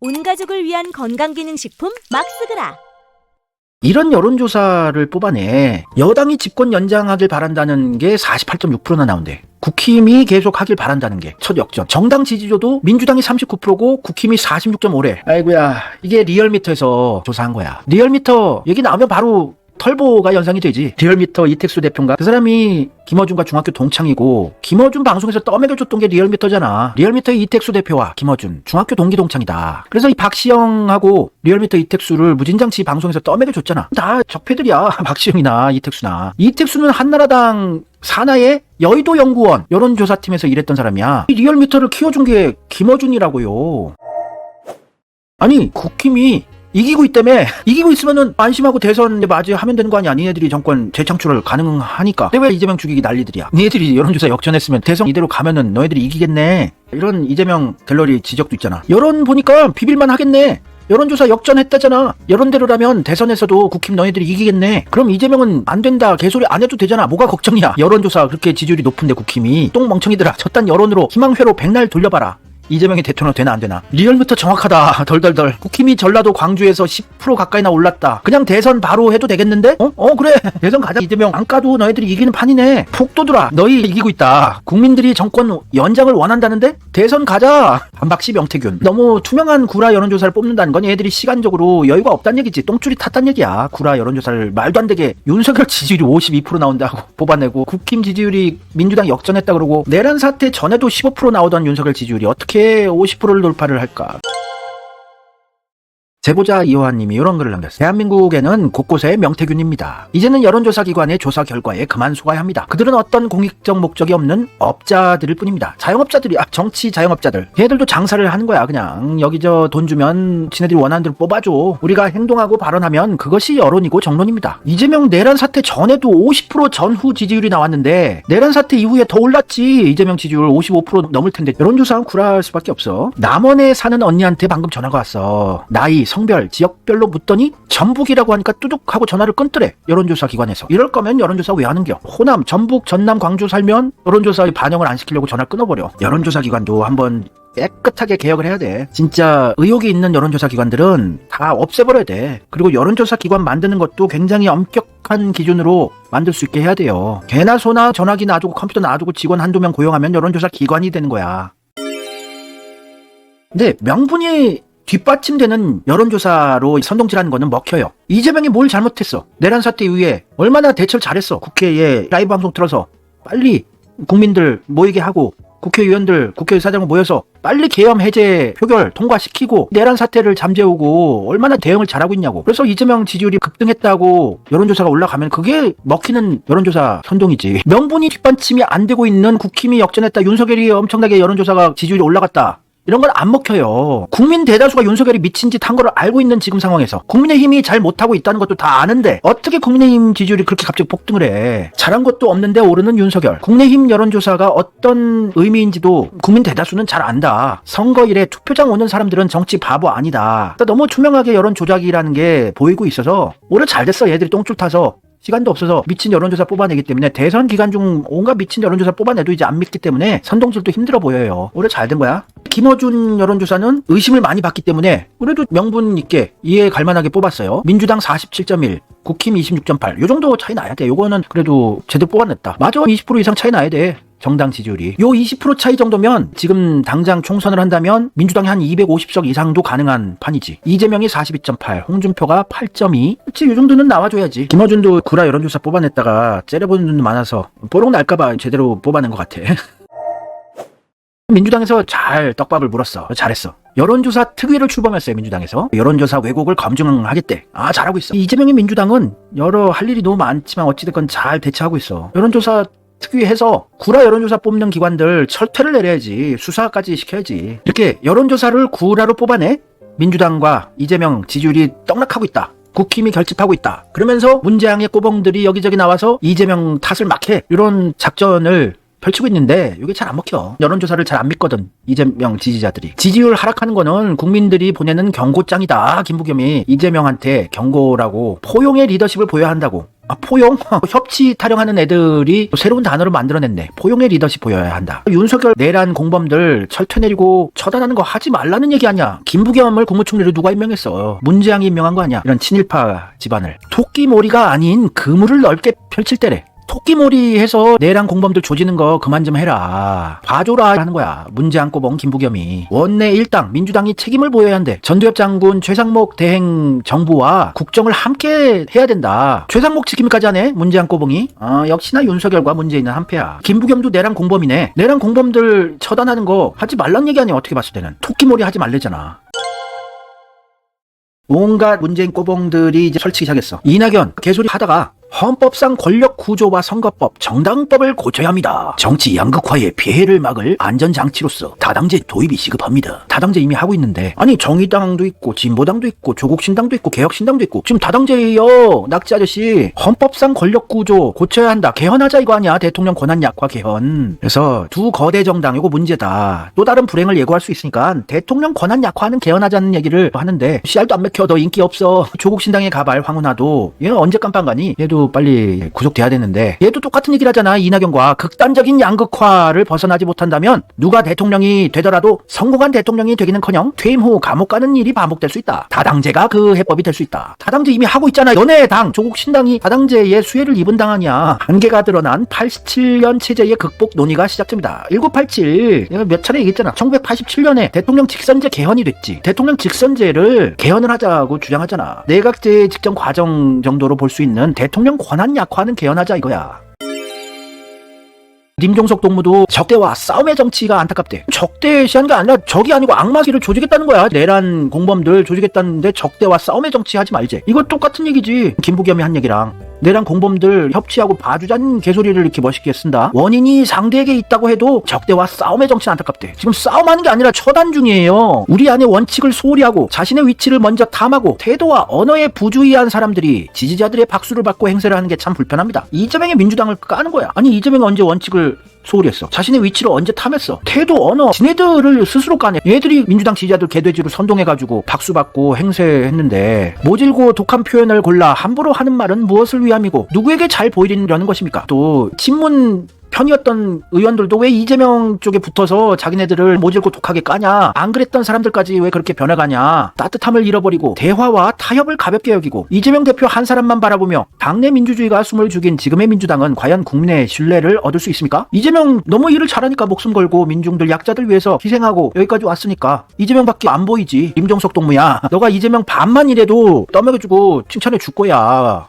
온 가족을 위한 건강기능식품 막스그라. 이런 여론조사를 뽑아내 여당이 집권 연장하길 바란다는 게 48.6%나 나온대. 국힘이 계속 하길 바란다는 게 첫 역전. 정당 지지도도 민주당이 39%고 국힘이 46.5래. 아이고야, 이게 리얼미터에서 조사한 거야. 리얼미터 얘기 나오면 바로 털보가 연상이 되지. 리얼미터 이택수 대표인가? 그 사람이 김어준과 중학교 동창이고 김어준 방송에서 떠먹여줬던 게 리얼미터잖아. 리얼미터의 이택수 대표와 김어준 중학교 동기 동창이다. 그래서 이 박시영하고 리얼미터 이택수를 무진장치 방송에서 떠먹여줬잖아. 다 적폐들이야. 박시영이나 이택수나. 이택수는 한나라당 산하의 여의도 연구원 여론조사팀에서 일했던 사람이야. 이 리얼미터를 키워준 게 김어준이라고요. 아니, 국힘이 이기고 있다며. 이기고 있으면은 안심하고 대선 맞이하면 되는 거 아니야. 니네들이 정권 재창출을 가능하니까. 근데 왜 이재명 죽이기 난리들이야. 니네들이 여론조사 역전했으면 대선 이대로 가면은 너희들이 이기겠네. 이런 이재명 갤러리 지적도 있잖아. 여론 보니까 비빌만 하겠네. 여론조사 역전했다잖아. 여론대로라면 대선에서도 국힘 너희들이 이기겠네. 그럼 이재명은 안 된다 개소리 안 해도 되잖아. 뭐가 걱정이야. 여론조사 그렇게 지지율이 높은데 국힘이. 똥멍청이들아. 저딴 여론으로 희망회로 백날 돌려봐라. 이재명이 대통령 되나 안 되나. 리얼미터 정확하다. 덜덜덜. 국힘이 전라도 광주에서 10% 가까이나 올랐다. 그냥 대선 바로 해도 되겠는데? 그래. 대선 가자. 이재명 안 까도 너희들이 이기는 판이네. 폭도들아. 너희 이기고 있다. 국민들이 정권 연장을 원한다는데? 대선 가자. 반박시 명태균. 너무 투명한 구라 여론조사를 뽑는다는 건 얘들이 시간적으로 여유가 없다는 얘기지. 똥줄이 탔다는 얘기야. 구라 여론조사를 말도 안 되게 윤석열 지지율이 52% 나온다고 뽑아내고 국힘 지지율이 민주당 역전했다 그러고 내란 사태 전에도 15% 나오던 윤석열 지지율이 어떻게 50%를 돌파를 할까? 제보자 이호환님이 이런 글을 남겼어요. 대한민국에는 곳곳에 명태균입니다. 이제는 여론조사 기관의 조사 결과에 그만 속아야 합니다. 그들은 어떤 공익적 목적이 없는 업자들일 뿐입니다. 자영업자들이, 정치 자영업자들. 걔들도 장사를 하는 거야. 그냥 여기 돈 주면 지네들이 원하는 대로 뽑아줘. 우리가 행동하고 발언하면 그것이 여론이고 정론입니다. 이재명 내란 사태 전에도 50% 전후 지지율이 나왔는데 내란 사태 이후에 더 올랐지. 이재명 지지율 55% 넘을 텐데 여론조사는 구라할 수밖에 없어. 남원에 사는 언니한테 방금 전화가 왔어. 나이, 성별, 지역별로 묻더니 전북이라고 하니까 뚜둑하고 전화를 끊더래. 여론조사 기관에서. 이럴 거면 여론조사 왜 하는겨? 호남, 전북, 전남, 광주 살면 여론조사에 반영을 안 시키려고 전화를 끊어버려. 여론조사 기관도 한번 깨끗하게 개혁을 해야 돼. 진짜 의혹이 있는 여론조사 기관들은 다 없애버려야 돼. 그리고 여론조사 기관 만드는 것도 굉장히 엄격한 기준으로 만들 수 있게 해야 돼요. 개나 소나 전화기 놔두고 컴퓨터 놔두고 직원 한두 명 고용하면 여론조사 기관이 되는 거야. 근데 명분이 뒷받침되는 여론조사로 선동질하는 거는 먹혀요. 이재명이 뭘 잘못했어? 내란 사태 이후에 얼마나 대처를 잘했어? 국회에 라이브 방송 틀어서 빨리 국민들 모이게 하고 국회의원들, 국회의사장을 모여서 빨리 계엄 해제 표결 통과시키고 내란 사태를 잠재우고 얼마나 대응을 잘하고 있냐고. 그래서 이재명 지지율이 급등했다고 여론조사가 올라가면 그게 먹히는 여론조사 선동이지. 명분이 뒷받침이 안 되고 있는 국힘이 역전했다. 윤석열이 엄청나게 여론조사가 지지율이 올라갔다. 이런 건 안 먹혀요. 국민 대다수가 윤석열이 미친 짓 한 거를 알고 있는 지금 상황에서 국민의힘이 잘 못하고 있다는 것도 다 아는데 어떻게 국민의힘 지지율이 그렇게 갑자기 폭등을 해. 잘한 것도 없는데 오르는 윤석열. 국민의힘 여론조사가 어떤 의미인지도 국민 대다수는 잘 안다. 선거일에 투표장 오는 사람들은 정치 바보 아니다. 너무 투명하게 여론 조작이라는 게 보이고 있어서 올해 잘 됐어. 얘들이 똥줄 타서 시간도 없어서 미친 여론조사 뽑아내기 때문에 대선 기간 중 온갖 미친 여론조사 뽑아내도 이제 안 믿기 때문에 선동질도 힘들어 보여요. 올해 잘 된 거야. 김어준 여론조사는 의심을 많이 받기 때문에 그래도 명분 있게 이해 갈만하게 뽑았어요. 민주당 47.1, 국힘 26.8. 요 정도 차이 나야 돼. 요거는 그래도 제대로 뽑아냈다. 맞아. 20% 이상 차이 나야 돼. 정당 지지율이. 요 20% 차이 정도면 지금 당장 총선을 한다면 민주당이 한 250석 이상도 가능한 판이지. 이재명이 42.8, 홍준표가 8.2. 그치, 요 정도는 나와줘야지. 김어준도 구라 여론조사 뽑아냈다가 째려보는 분도 많아서 뽀록 날까봐 제대로 뽑아낸 것 같아. 민주당에서 잘 떡밥을 물었어. 잘했어. 여론조사 특위를 출범했어요. 민주당에서. 여론조사 왜곡을 검증하겠대. 잘하고 있어. 이재명의 민주당은 여러 할 일이 너무 많지만 어찌됐건 잘 대처하고 있어. 여론조사 특위해서 구라 여론조사 뽑는 기관들 철퇴를 내려야지. 수사까지 시켜야지. 이렇게 여론조사를 구라로 뽑아내 민주당과 이재명 지지율이 떡락하고 있다. 국힘이 결집하고 있다. 그러면서 문재양의 꼬봉들이 여기저기 나와서 이재명 탓을 막 해. 이런 작전을 펼치고 있는데 이게 잘 안 먹혀. 여론조사를 잘 안 믿거든 이재명 지지자들이. 지지율 하락하는 거는 국민들이 보내는 경고장이다. 김부겸이 이재명한테 경고라고 포용의 리더십을 보여야 한다고. 포용? 협치 타령하는 애들이 새로운 단어를 만들어냈네. 포용의 리더십 보여야 한다. 윤석열 내란 공범들 철퇴 내리고 처단하는 거 하지 말라는 얘기 아니야. 김부겸을 국무총리로 누가 임명했어? 문재양이 임명한 거 아니야? 이런 친일파 집안을. 토끼몰이가 아닌 그물을 넓게 펼칠 때래. 토끼몰이 해서 내란 공범들 조지는 거 그만 좀 해라. 봐줘라 하는 거야. 문재양 꼬봉 김부겸이. 원내 일당 민주당이 책임을 보여야 한대. 전두엽 장군 최상목 대행 정부와 국정을 함께 해야 된다. 최상목 지킴이까지 하네 문재양 꼬봉이. 역시나 윤석열과 문재인은 한패야. 김부겸도 내란 공범이네. 내란 공범들 처단하는 거 하지 말란 얘기 아니야. 어떻게 봤을 때는. 토끼몰이 하지 말래잖아. 온갖 문재인 꼬봉들이 이제 설치기 시작했어. 이낙연 개소리 하다가 헌법상 권력 구조와 선거법, 정당법을 고쳐야 합니다. 정치 양극화의 피해를 막을 안전장치로서 다당제 도입이 시급합니다. 다당제 이미 하고 있는데 아니 정의당도 있고 진보당도 있고 조국신당도 있고 개혁신당도 있고 지금 다당제예요. 낙지 아저씨. 헌법상 권력 구조 고쳐야 한다. 개헌하자 이거 아니야. 대통령 권한 약화 개헌. 그래서 두 거대 정당 이거 문제다. 또 다른 불행을 예고할 수 있으니까 대통령 권한 약화는 개헌하자는 얘기를 하는데 씨알도 안 맥혀. 너 인기 없어. 조국신당의 가발 황운하도 얘는 언제 깜빵 가니? 얘도 빨리 구속돼야 되는데 얘도 똑같은 얘기를 하잖아. 이낙연과 극단적인 양극화를 벗어나지 못한다면 누가 대통령이 되더라도 성공한 대통령이 되기는커녕 퇴임 후 감옥 가는 일이 반복될 수 있다. 다당제가 그 해법이 될 수 있다. 다당제 이미 하고 있잖아. 연애 당 조국 신당이 다당제에 수혜를 입은 당 아니야. 한계가 드러난 87년 체제의 극복 논의가 시작됩니다. 1987 내가 몇 차례 얘기했잖아. 1987년에 대통령 직선제 개헌이 됐지. 대통령 직선제를 개헌을 하자고 주장하잖아. 내각제 직전 과정 정도로 볼 수 있는 대통령 권한 약화는 개헌하자 이거야. 임종석 동무도 적대와 싸움의 정치가 안타깝대. 적대시한 게 아니라 적이 아니고 악마기를 조지겠다는 거야. 내란 공범들 조지겠다는데 적대와 싸움의 정치 하지 말지. 이거 똑같은 얘기지. 김부겸이 한 얘기랑. 내란 공범들 협치하고 봐주자는 개소리를 이렇게 멋있게 쓴다. 원인이 상대에게 있다고 해도 적대와 싸움의 정치는 안타깝대. 지금 싸움하는 게 아니라 처단 중이에요. 우리 안의 원칙을 소홀히 하고 자신의 위치를 먼저 탐하고 태도와 언어에 부주의한 사람들이 지지자들의 박수를 받고 행세를 하는 게 참 불편합니다. 이재명의 민주당을 까는 거야. 아니 이재명이 언제 원칙을 소홀히 했어? 자신의 위치를 언제 탐했어? 태도, 언어, 지네들을 스스로 까네. 얘들이 민주당 지지자들 개돼지로 선동해가지고 박수받고 행세했는데 모질고 독한 표현을 골라 함부로 하는 말은 무엇을 위함이고 누구에게 잘 보이려는 것입니까? 또 친문 편이었던 의원들도 왜 이재명 쪽에 붙어서 자기네들을 모질고 독하게 까냐? 안 그랬던 사람들까지 왜 그렇게 변해가냐? 따뜻함을 잃어버리고 대화와 타협을 가볍게 여기고 이재명 대표 한 사람만 바라보며 당내 민주주의가 숨을 죽인 지금의 민주당은 과연 국민의 신뢰를 얻을 수 있습니까? 이재명 너무 일을 잘하니까 목숨 걸고 민중들 약자들 위해서 희생하고 여기까지 왔으니까 이재명밖에 안 보이지. 임종석 동무야. 너가 이재명 반만 이래도 떠먹여주고 칭찬해 줄 거야.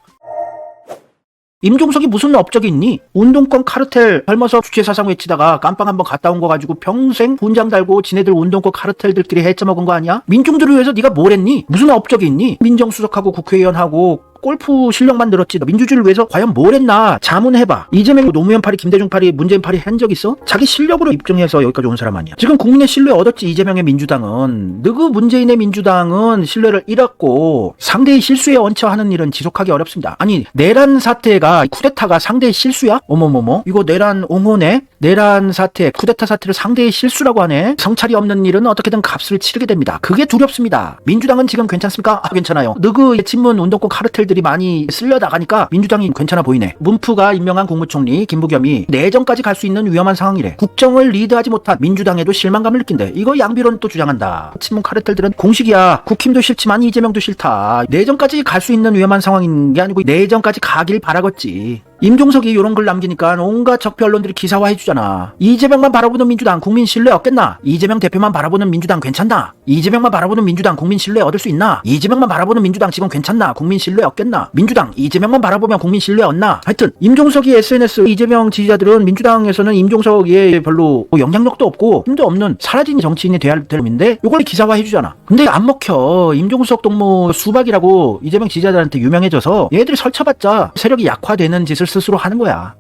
임종석이 무슨 업적이 있니? 운동권 카르텔 젊어서 주체사상 외치다가 깜빵 한번 갔다 온 거 가지고 평생 분장 달고 지네들 운동권 카르텔들끼리 해쳐먹은 거 아니야? 민중들을 위해서 네가 뭘 했니? 무슨 업적이 있니? 민정수석하고 국회의원하고 골프 실력만 늘었지. 너 민주주의를 위해서 과연 뭘 했나? 자문해봐. 이재명 노무현 팔이 김대중 팔이 문재인 팔이 한 적 있어? 자기 실력으로 입증해서 여기까지 온 사람 아니야. 지금 국민의 신뢰 얻었지. 이재명의 민주당은. 너그 문재인의 민주당은 신뢰를 잃었고 상대의 실수에 얹혀하는 일은 지속하기 어렵습니다. 아니 내란 사태가 쿠데타가 상대의 실수야? 어머머머 이거 내란 옹호네? 내란 사태 쿠데타 사태를 상대의 실수라고 하네. 성찰이 없는 일은 어떻게든 값을 치르게 됩니다. 그게 두렵습니다. 민주당은 지금 괜찮습니까? 괜찮아요. 너그 친문 운동권 카르텔들이 많이 쓸려 나가니까 민주당이 괜찮아 보이네. 문프가 임명한 국무총리 김부겸이 내정까지 갈 수 있는 위험한 상황이래. 국정을 리드하지 못한 민주당에도 실망감을 느낀대. 이거 양비론 또 주장한다. 친문 카르텔들은 공식이야. 국힘도 싫지만 이재명도 싫다. 내정까지 갈 수 있는 위험한 상황인 게 아니고 내정까지 가길 바라겠지. 임종석이 이런 글 남기니까 온갖 적폐 언론들이 기사화해주잖아. 이재명만 바라보는 민주당 국민 신뢰 얻겠나? 이재명 대표만 바라보는 민주당 괜찮나? 이재명만 바라보는 민주당 국민 신뢰 얻을 수 있나? 이재명만 바라보는 민주당 지금 괜찮나? 국민 신뢰 얻겠나? 민주당 이재명만 바라보면 국민 신뢰 얻나? 하여튼 임종석이 SNS 이재명 지지자들은 민주당에서는 임종석이 별로 영향력도 없고 힘도 없는 사라진 정치인이 돼야 할 때인데 이걸 기사화해주잖아. 근데 안 먹혀. 임종석 동무 수박이라고 이재명 지지자들한테 유명해져서 얘들이 설쳐봤자 세력이 약화되는 짓을 스스로 하는 거야.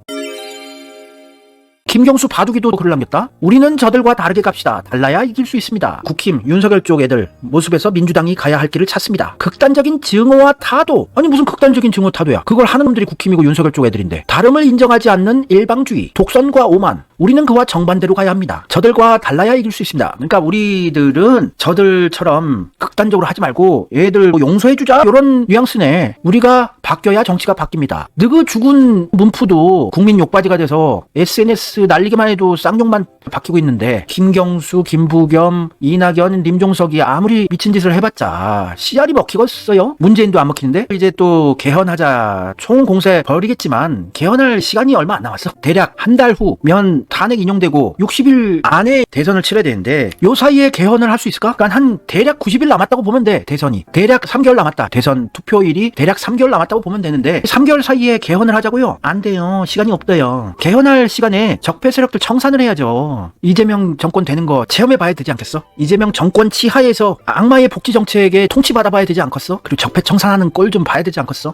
김경수 바둑이도 글을 남겼다. 우리는 저들과 다르게 갑시다. 달라야 이길 수 있습니다. 국힘 윤석열 쪽 애들 모습에서 민주당이 가야 할 길을 찾습니다. 극단적인 증오와 타도. 아니 무슨 극단적인 증오 타도야. 그걸 하는 놈들이 국힘이고 윤석열 쪽 애들인데. 다름을 인정하지 않는 일방주의, 독선과 오만, 우리는 그와 정반대로 가야 합니다. 저들과 달라야 이길 수 있습니다. 그러니까 우리들은 저들처럼 극단적으로 하지 말고 얘들 용서해주자 이런 뉘앙스네. 우리가 바뀌어야 정치가 바뀝니다. 너그 죽은 문프도 국민 욕바지가 돼서 SNS 날리기만 해도 쌍욕만 바뀌고 있는데 김경수, 김부겸, 이낙연, 임종석이 아무리 미친 짓을 해봤자 씨알이 먹히겠어요? 문재인도 안 먹히는데 이제 또 개헌하자 총공세 벌이겠지만 개헌할 시간이 얼마 안 남았어. 대략 한 달 후면 탄핵 인용되고 60일 안에 대선을 치러야 되는데 요 사이에 개헌을 할 수 있을까? 그러니까 한 대략 90일 남았다고 보면 돼. 대선이 대략 3개월 남았다. 대선 투표일이 대략 3개월 남았다고 보면 되는데 3개월 사이에 개헌을 하자고요? 안 돼요. 시간이 없대요. 개헌할 시간에 적폐 세력들 청산을 해야죠. 이재명 정권 되는 거 체험해 봐야 되지 않겠어? 이재명 정권 치하에서 악마의 복지 정책에 통치받아 봐야 되지 않겠어? 그리고 적폐 청산하는 꼴 좀 봐야 되지 않겠어?